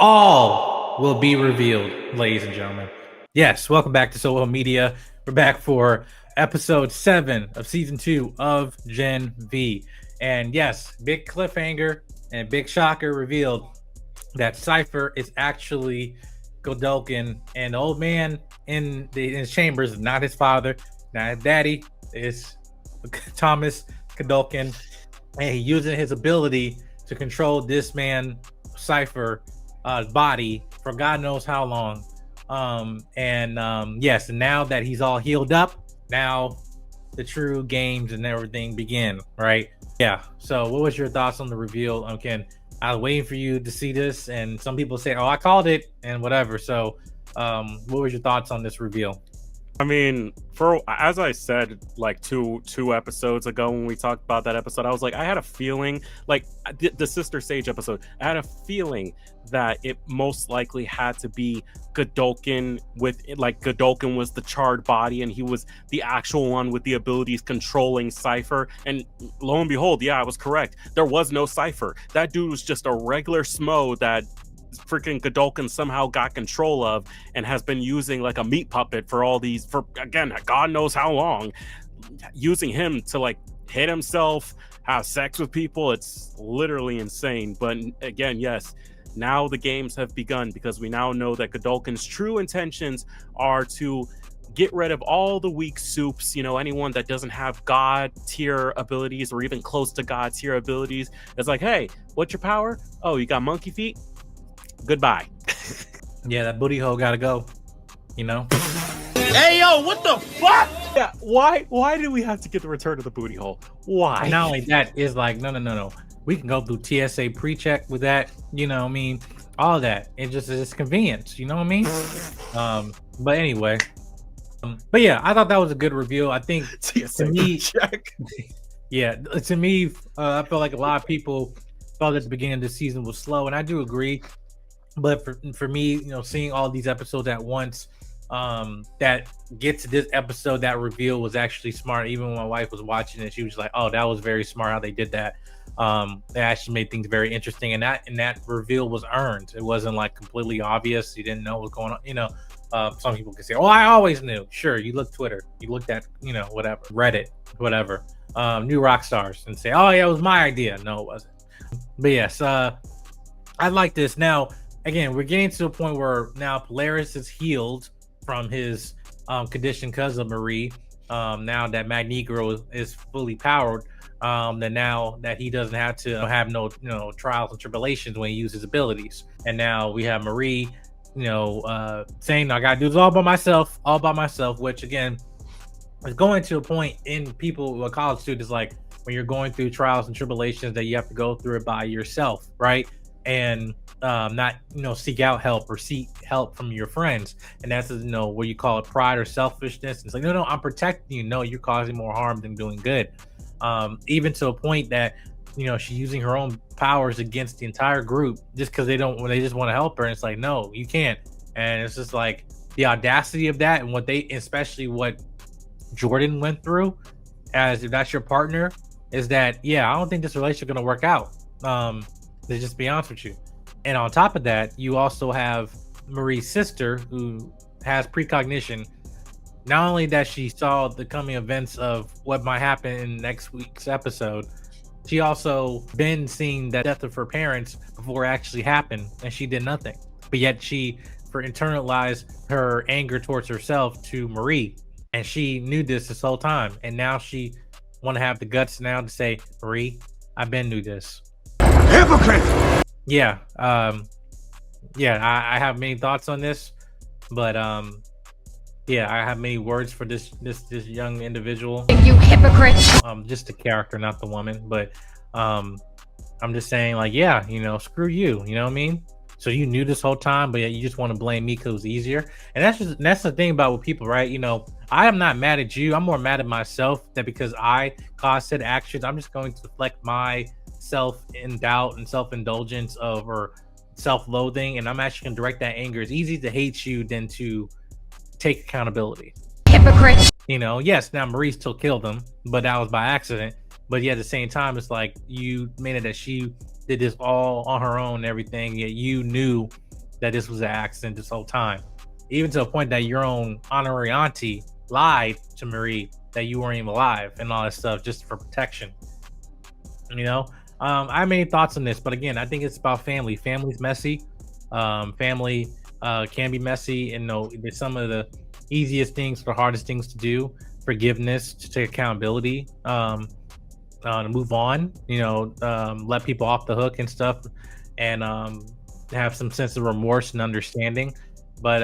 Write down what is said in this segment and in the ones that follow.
All will be revealed, ladies and gentlemen. Yes, welcome back to Solo Media. We're back for episode 7 of season 2 of Gen V. And yes, big cliffhanger and big shocker revealed that Cypher is actually Godolkin, and the old man in his chambers is not his father, not his daddy, is Thomas Godolkin, and he's using his ability to control this man Cypher body for God knows how long. Yes, and now that he's all healed up, now the true games and everything begin, right? Yeah. So what was your thoughts on the reveal? Ken, I was waiting for you to see this, and some people say, oh, I called it and whatever. So what was your thoughts on this reveal? I mean, as I said, like two episodes ago when we talked about that episode, I was like, I had a feeling, like the Sister Sage episode, I had a feeling that it most likely had to be Godolkin Godolkin was the charred body and he was the actual one with the abilities controlling Cypher. And lo and behold, yeah, I was correct. There was no Cypher. That dude was just a regular Smo that freaking Godolkin somehow got control of and has been using like a meat puppet for again, God knows how long, using him to like hit himself, have sex with people. It's literally insane. But again, yes, now the games have begun because we now know that Godolkin's true intentions are to get rid of all the weak soups, anyone that doesn't have God tier abilities or even close to God tier abilities. It's like, hey, what's your power? Oh, you got monkey feet? Goodbye. Yeah, that booty hole gotta go. Hey yo, what the fuck? Yeah, why do we have to get the return of the booty hole? Why? And not only that, is like no. We can go through TSA pre-check with that. All of that. It's convenience. You know what I mean? But anyway. But yeah, I thought that was a good reveal. I think TSA to me, pre-check. Yeah, to me, I feel like a lot of people felt at the beginning of the season was slow, and I do agree. But for me, seeing all these episodes at once, that get to this episode, that reveal was actually smart. Even when my wife was watching it, she was like, "Oh, that was very smart how they did that." It actually made things very interesting, and that reveal was earned. It wasn't like completely obvious. You didn't know what was going on. Some people can say, "Oh, I always knew." Sure, you look Twitter, you looked at whatever Reddit, whatever, new rock stars, and say, "Oh yeah, it was my idea." No, it wasn't. But yes, I like this now. Again, we're getting to a point where now Polaris is healed from his condition because of Marie. Now that Magneto is fully powered, that now that he doesn't have to have no trials and tribulations when he uses abilities. And now we have Marie, saying I gotta do this all by myself, which again is going to a point in college students, like when you're going through trials and tribulations that you have to go through it by yourself, right? And not seek out help or seek help from your friends. And that's what you call it, pride or selfishness. It's like, no, I'm protecting you. No, you're causing more harm than doing good. Even to a point that she's using her own powers against the entire group just because they just want to help her. And it's like, no, you can't. And it's just like the audacity of that, and especially what Jordan went through, as if that's your partner, is that I don't think this relationship is gonna work out. To just be honest with you. And on top of that, you also have Marie's sister, who has precognition. Not only that she saw the coming events of what might happen in next week's episode, she also been seeing the death of her parents before it actually happened, and she did nothing. But yet she internalized her anger towards herself to Marie, and she knew this whole time. And now she want to have the guts now to say, Marie, I've been knew this. Hypocrite! Yeah, I have many thoughts on this, but I have many words for this young individual. You hypocrite! Just the character, not the woman, but I'm just saying, like, screw you. You know what I mean? So you knew this whole time, but you just want to blame me because it's easier. And that's the thing about with people, right? I am not mad at you. I'm more mad at myself that because I caused said actions, I'm just going to deflect my self-doubt and self-indulgence or self-loathing, and I'm actually going to direct that anger. It's easy to hate you than to take accountability. Hypocrite. Yes, now Marie still killed him, but that was by accident. But at the same time, it's like you made it that she did this all on her own and everything, yet you knew that this was an accident this whole time, even to a point that your own honorary auntie lied to Marie that you weren't even alive and all that stuff just for protection. You know, I have many thoughts on this, but again, I think it's about family. Family's messy. Family can be messy, and no, there's some of the easiest things, the hardest things to do. Forgiveness, to take accountability, to move on. You know, let people off the hook and stuff, and have some sense of remorse and understanding. But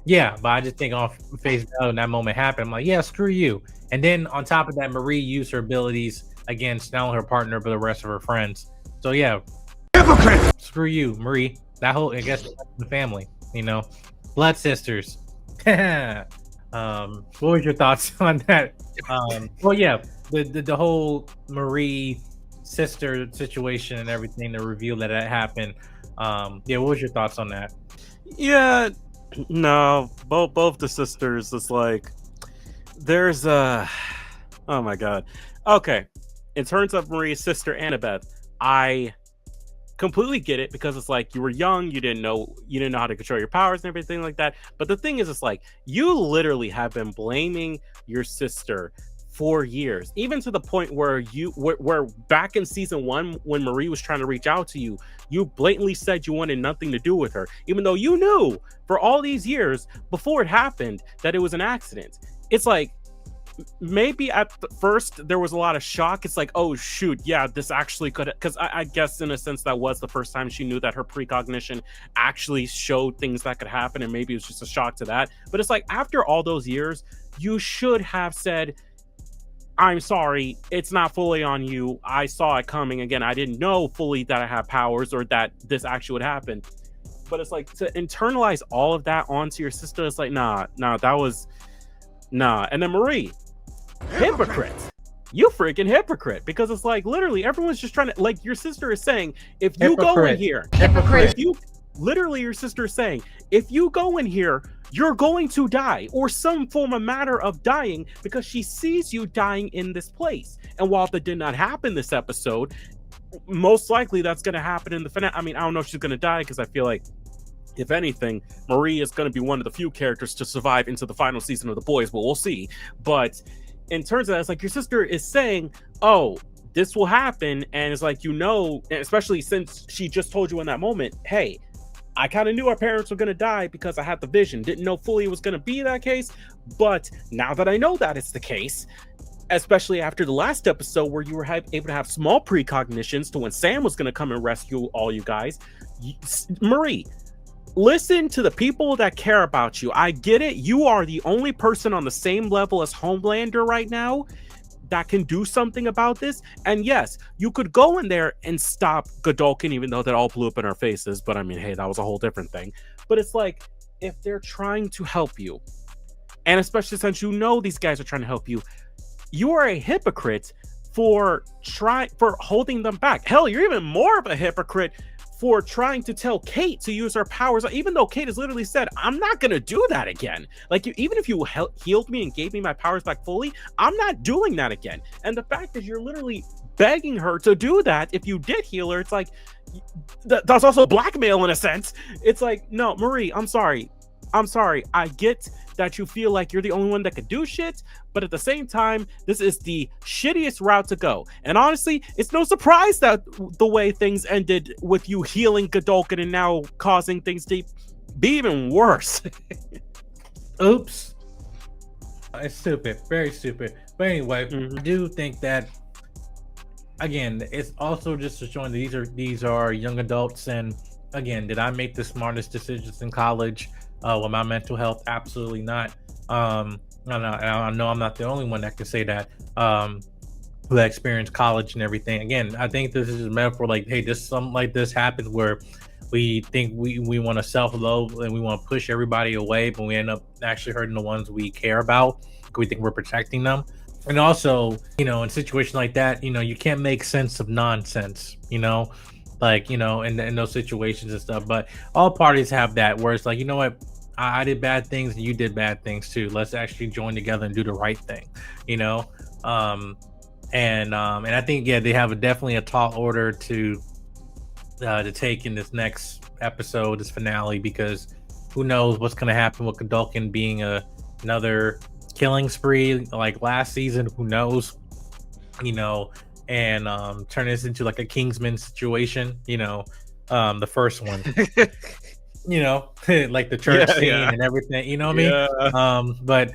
but I just think off face value when that moment happened, I'm like, yeah, screw you. And then on top of that, Marie used her abilities against not only her partner but the rest of her friends. So yeah, Hypocrite! screw you, Marie. That whole, I guess, the family, you know, blood sisters. What was your thoughts on that? Well, yeah, the whole Marie sister situation and everything, the reveal that happened. Yeah, what was your thoughts on that? Yeah, no, both the sisters. It's like there's oh my god. Okay, in terms of Marie's sister Annabeth, I completely get it, because it's like you were young, you didn't know how to control your powers and everything like that. But the thing is, it's like you literally have been blaming your sister for years, even to the point where where back in season 1, when Marie was trying to reach out to you, you blatantly said you wanted nothing to do with her, even though you knew for all these years before it happened that it was an accident. It's like, maybe at first there was a lot of shock. It's like, oh shoot, yeah, this actually could, because I guess in a sense that was the first time she knew that her precognition actually showed things that could happen, and maybe it was just a shock to that. But it's like, after all those years, you should have said, I'm sorry, it's not fully on you, I saw it coming. Again, I didn't know fully that I have powers or that this actually would happen. But it's like, to internalize all of that onto your sister, it's like, nah, that was nah. And then Marie, hypocrite. You freaking hypocrite, because it's like literally everyone's just trying to, like, your sister is saying, if you go in here, Hypocrite. Your sister is saying, if you go in here, you're going to die, or some form of matter of dying, because she sees you dying in this place. And while that did not happen this episode, most likely that's going to happen in the finale. I mean, I don't know if she's going to die, because I feel like, if anything, Marie is going to be one of the few characters to survive into the final season of The Boys, but we'll see. But in terms of that, it's like your sister is saying, oh, this will happen, and it's like, you know, especially since she just told you in that moment, hey, I kind of knew our parents were going to die because I had the vision. Didn't know fully it was going to be that case, but now that I know that it's the case, especially after the last episode where you were able to have small precognitions to when Sam was going to come and rescue all you guys, Marie, listen to the people that care about you. I get it. You are the only person on the same level as Homelander right now that can do something about this. And yes, you could go in there and stop Godolkin, even though that all blew up in our faces. But I mean, hey, that was a whole different thing. But it's like, if they're trying to help you, and especially since you know these guys are trying to help you, you are a hypocrite for holding them back. Hell, you're even more of a hypocrite for trying to tell Kate to use her powers, even though Kate has literally said, I'm not going to do that again. Like, even if you healed me and gave me my powers back fully, I'm not doing that again. And the fact that you're literally begging her to do that, if you did heal her, it's like, that's also blackmail in a sense. It's like, no, Marie, I'm sorry. I get that you feel like you're the only one that could do shit, but at the same time, this is the shittiest route to go. And honestly, it's no surprise that the way things ended with you healing Godolkin and now causing things to be even worse. Oops. It's stupid. Very stupid. But anyway, I do think that, again, it's also just showing that these are young adults. And again, did I make the smartest decisions in college with my mental health? Absolutely not. I know I'm not the only one that can say that, who experienced college and everything. Again, I think this is meant for, like, hey, something like this happens where we think we want to self-loathe and we want to push everybody away, but we end up actually hurting the ones we care about because we think we're protecting them. And also, in a situation like that, you can't make sense of nonsense, like, in those situations and stuff. But all parties have that, where it's like, you know what, I did bad things and you did bad things too. Let's actually join together and do the right thing, and I think, yeah, they have definitely a tall order to to take in this next episode, this finale, because who knows what's going to happen with Godolkin being another killing spree like last season. Who knows, and turn this into like a Kingsman situation, the first one. Like the church scene and everything, you know what I mean? But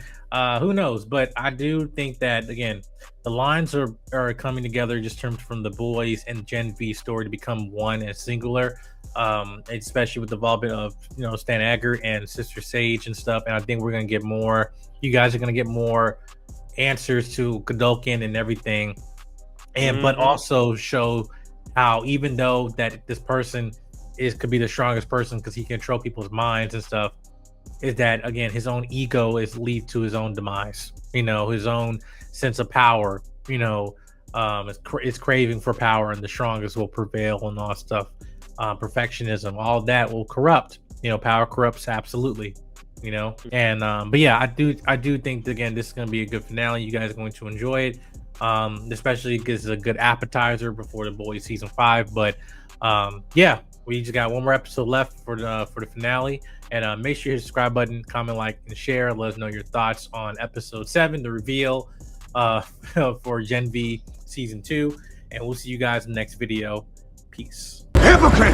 who knows? But I do think that, again, the lines are coming together just from the boys and Gen V story to become one and singular, especially with the involvement of Stan Edgar and Sister Sage and stuff. And I think we're gonna get more. You guys are gonna get more answers to Godolkin and everything, and but also show how, even though that this person could be the strongest person because he can control people's minds and stuff, is that, again, his own ego is lead to his own demise. His own sense of power, it's craving for power, and the strongest will prevail and all that stuff. Perfectionism, all that will corrupt. Power corrupts, absolutely. And but yeah, I do think that, again, this is going to be a good finale. You guys are going to enjoy it, especially because it's a good appetizer before The Boys season 5. But yeah, we just got one more episode left for the finale. And make sure you hit the subscribe button, comment, like, and share. Let us know your thoughts on episode 7, the reveal for Gen V season 2. And we'll see you guys in the next video. Peace. Hypocrite!